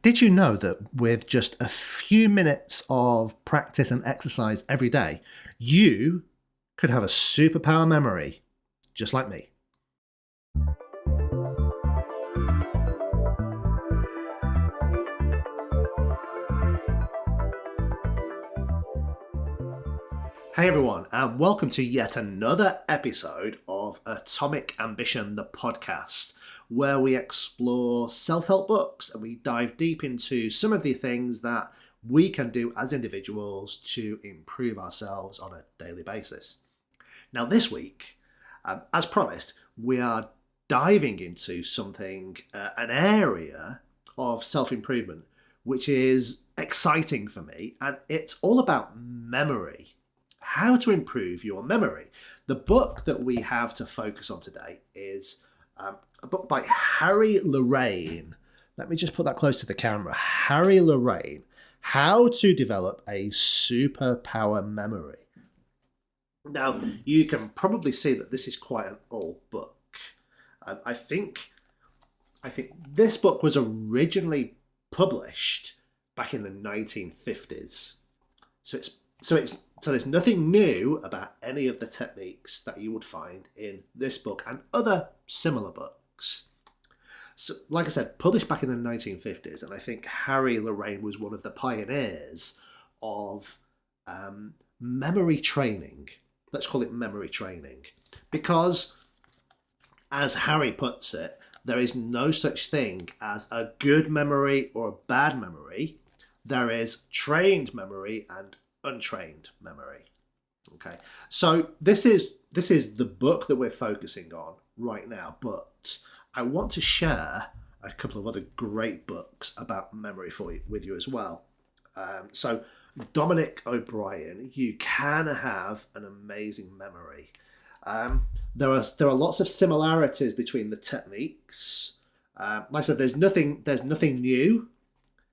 Did you know that with just a few minutes of practice and exercise every day, you could have a superpower memory just like me? Hey everyone, and welcome to yet another episode of Atomic Ambition, the podcast, where we explore self-help books and we dive deep into some of the things that we can do as individuals to improve ourselves on a daily basis. Now this week, as promised, we are diving into something, an area of self-improvement, which is exciting for me, and it's all about memory. How to improve your memory. The book that we have to focus on today is a book by Harry Lorraine. Let me just put that close to the camera. Harry Lorraine, How to Develop a Superpower Memory. Now, you can probably see that this is quite an old book. I think this book was originally published back in the 1950s. So there's nothing new about any of the techniques that you would find in this book and other similar books. So, like I said, published back in the 1950s, and I think Harry Lorraine was one of the pioneers of memory training. Let's call it memory training. Because, as Harry puts it, there is no such thing as a good memory or a bad memory. There is trained memory and untrained memory. Okay, so this is the book that we're focusing on right now, but I want to share a couple of other great books about memory with you as well. So Dominic O'Brien, You Can Have an Amazing Memory. There are lots of similarities between the techniques. Like I said, there's nothing new.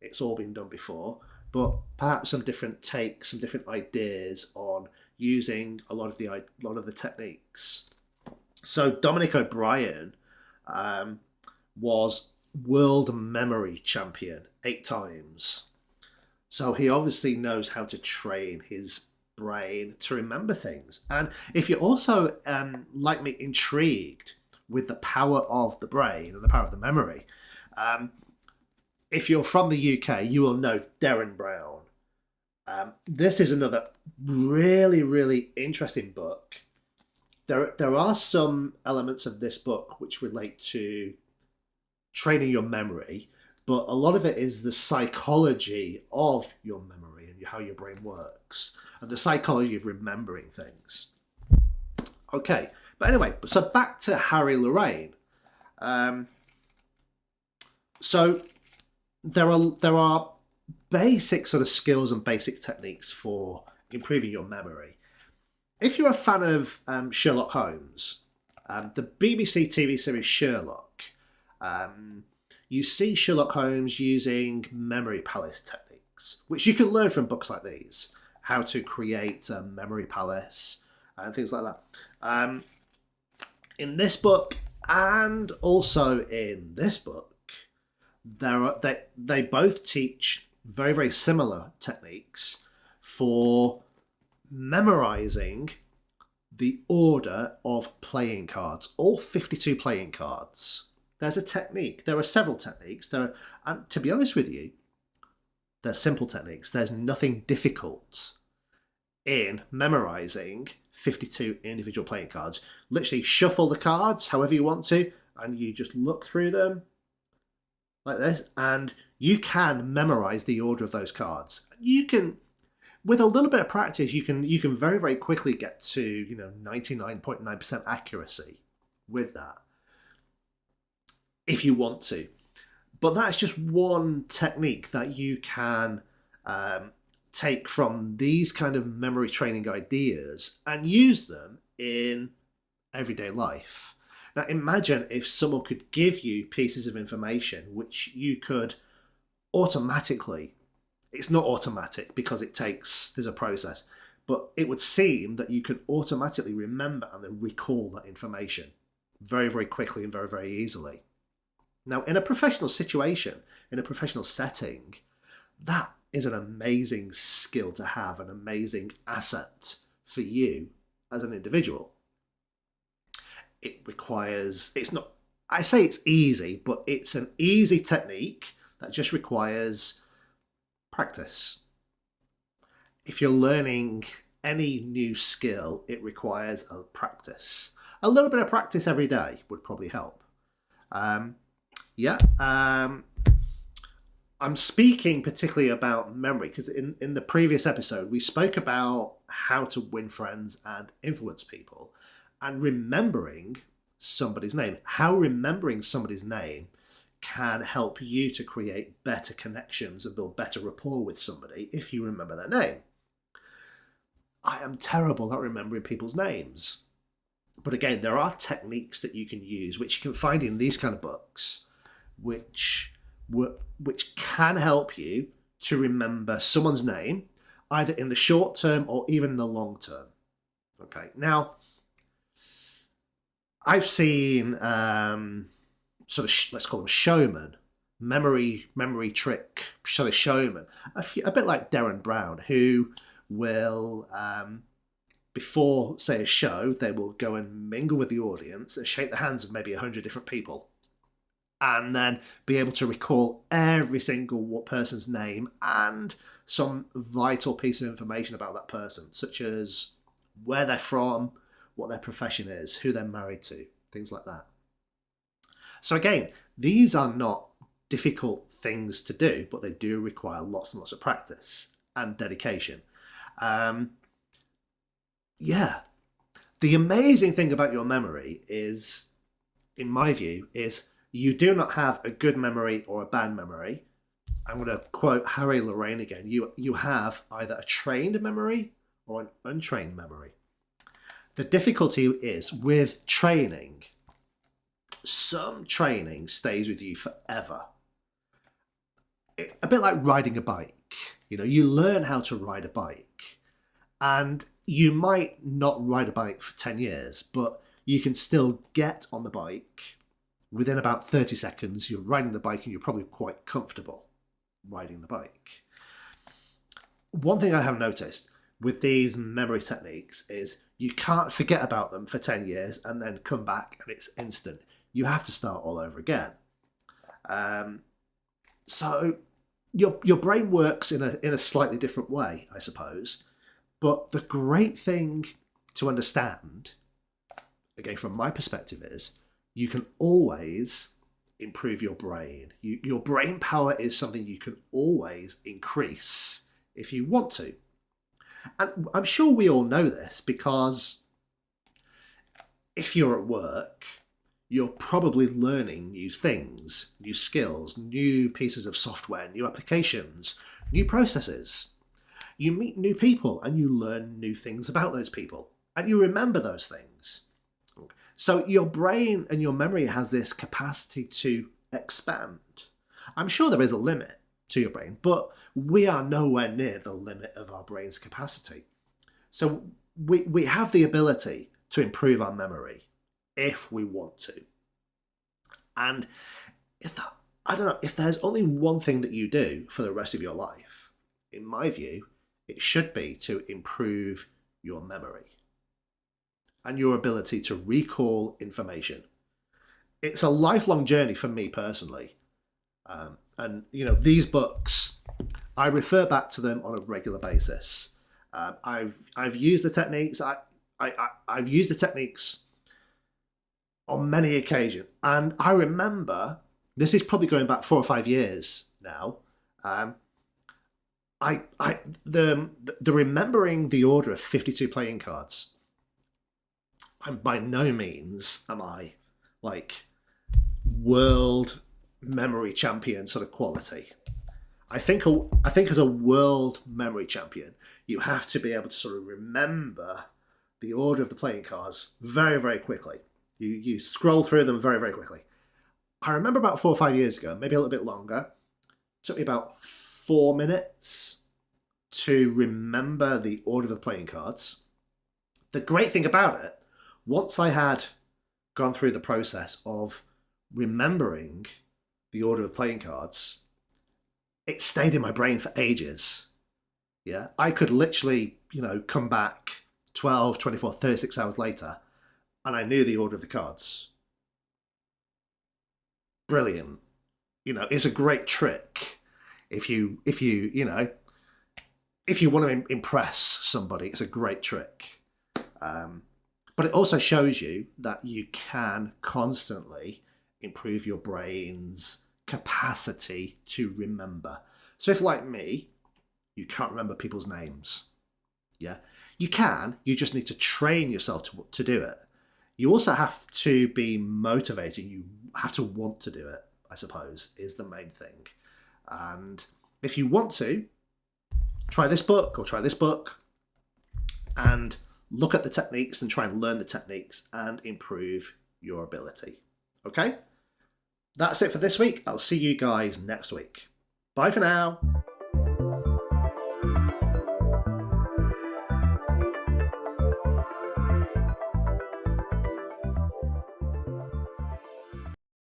It's all been done before. But perhaps some different takes, some different ideas on using a lot of the techniques. So Dominic O'Brien was world memory champion 8 times. So he obviously knows how to train his brain to remember things. And if you're also, like me, intrigued with the power of the brain and the power of the memory, if you're from the UK, you will know Derren Brown. This is another really, really interesting book. There are some elements of this book which relate to training your memory, but a lot of it is the psychology of your memory and how your brain works, and the psychology of remembering things. Okay, but anyway, so back to Harry Lorraine. So there are basic sort of skills and basic techniques for improving your memory. If you're a fan of Sherlock Holmes, the BBC TV series Sherlock, you see Sherlock Holmes using memory palace techniques, which you can learn from books like these, how to create a memory palace and things like that. In this book and also in this book, they both teach very, very similar techniques for memorizing the order of playing cards, all 52 playing cards. There's a technique. There are several techniques. And to be honest with you, they're simple techniques. There's nothing difficult in memorizing 52 individual playing cards. Literally shuffle the cards however you want to, and you just look through them like this, and you can memorize the order of those cards. You can, with a little bit of practice, you can very, very quickly get to 99.9% accuracy with that, if you want to. But that's just one technique that you can take from these kind of memory training ideas and use them in everyday life. Now imagine if someone could give you pieces of information which you could automatically, it's not automatic because there's a process, but it would seem that you could automatically remember and then recall that information very, very quickly and very, very easily. Now, in a professional situation, in a professional setting, that is an amazing skill to have, an amazing asset for you as an individual. It requires, it's not, I say it's easy, but it's an easy technique that just requires practice. If you're learning any new skill, it requires a practice. A little bit of practice every day would probably help. I'm speaking particularly about memory because in the previous episode, we spoke about how to win friends and influence people and remembering somebody's name. How remembering somebody's name can help you to create better connections and build better rapport with somebody if you remember their name. I am terrible at remembering people's names. But again, there are techniques that you can use, which you can find in these kind of books, which can help you to remember someone's name, either in the short term or even in the long term. Okay, now, I've seen let's call them showmen, memory trick sort of showmen, a bit like Darren Brown, who will, before, say, a show, they will go and mingle with the audience and shake the hands of maybe 100 different people and then be able to recall every single person's name and some vital piece of information about that person, such as where they're from, what their profession is, who they're married to, things like that. So again, these are not difficult things to do, but they do require lots and lots of practice and dedication. The amazing thing about your memory is, in my view, is you do not have a good memory or a bad memory. I'm going to quote Harry Lorraine again. You have either a trained memory or an untrained memory. The difficulty is with training. Some training stays with you forever. A bit like riding a bike. You learn how to ride a bike. And you might not ride a bike for 10 years, but you can still get on the bike. Within about 30 seconds, you're riding the bike and you're probably quite comfortable riding the bike. One thing I have noticed with these memory techniques is you can't forget about them for 10 years and then come back and it's instant. You have to start all over again. So your brain works in a slightly different way, I suppose. But the great thing to understand, again, from my perspective, is you can always improve your brain. Your brain power is something you can always increase if you want to. And I'm sure we all know this because if you're at work, you're probably learning new things, new skills, new pieces of software, new applications, new processes. You meet new people and you learn new things about those people and you remember those things. So your brain and your memory has this capacity to expand. I'm sure there is a limit to your brain, but we are nowhere near the limit of our brain's capacity. So we have the ability to improve our memory if we want to. And if there's only one thing that you do for the rest of your life, in my view, it should be to improve your memory and your ability to recall information. It's a lifelong journey for me personally. These books, I refer back to them on a regular basis. I've used the techniques. I've used the techniques on many occasions, and I remember this is probably going back 4 or 5 years now. The remembering the order of 52 playing cards. And by no means am I like world memory champion sort of quality. I think as a world memory champion, you have to be able to sort of remember the order of the playing cards very, very quickly. You scroll through them very, very quickly. I remember about 4 or 5 years ago, maybe a little bit longer, it took me about 4 minutes to remember the order of the playing cards. The great thing about it, once I had gone through the process of remembering the order of playing cards, it stayed in my brain for ages. Yeah, I could literally, come back 12, 24, 36 hours later, and I knew the order of the cards. Brilliant. It's a great trick if you want to impress somebody. It's a great trick. But it also shows you that you can constantly improve your brain's capacity to remember. So if, like me, you can't remember people's names, yeah, you can. You just need to train yourself to do it. You also have to be motivated. You have to want to do it, I suppose, is the main thing. And if you want to, try this book or try this book and look at the techniques and try and learn the techniques and improve your ability. Okay? That's it for this week. I'll see you guys next week. Bye for now.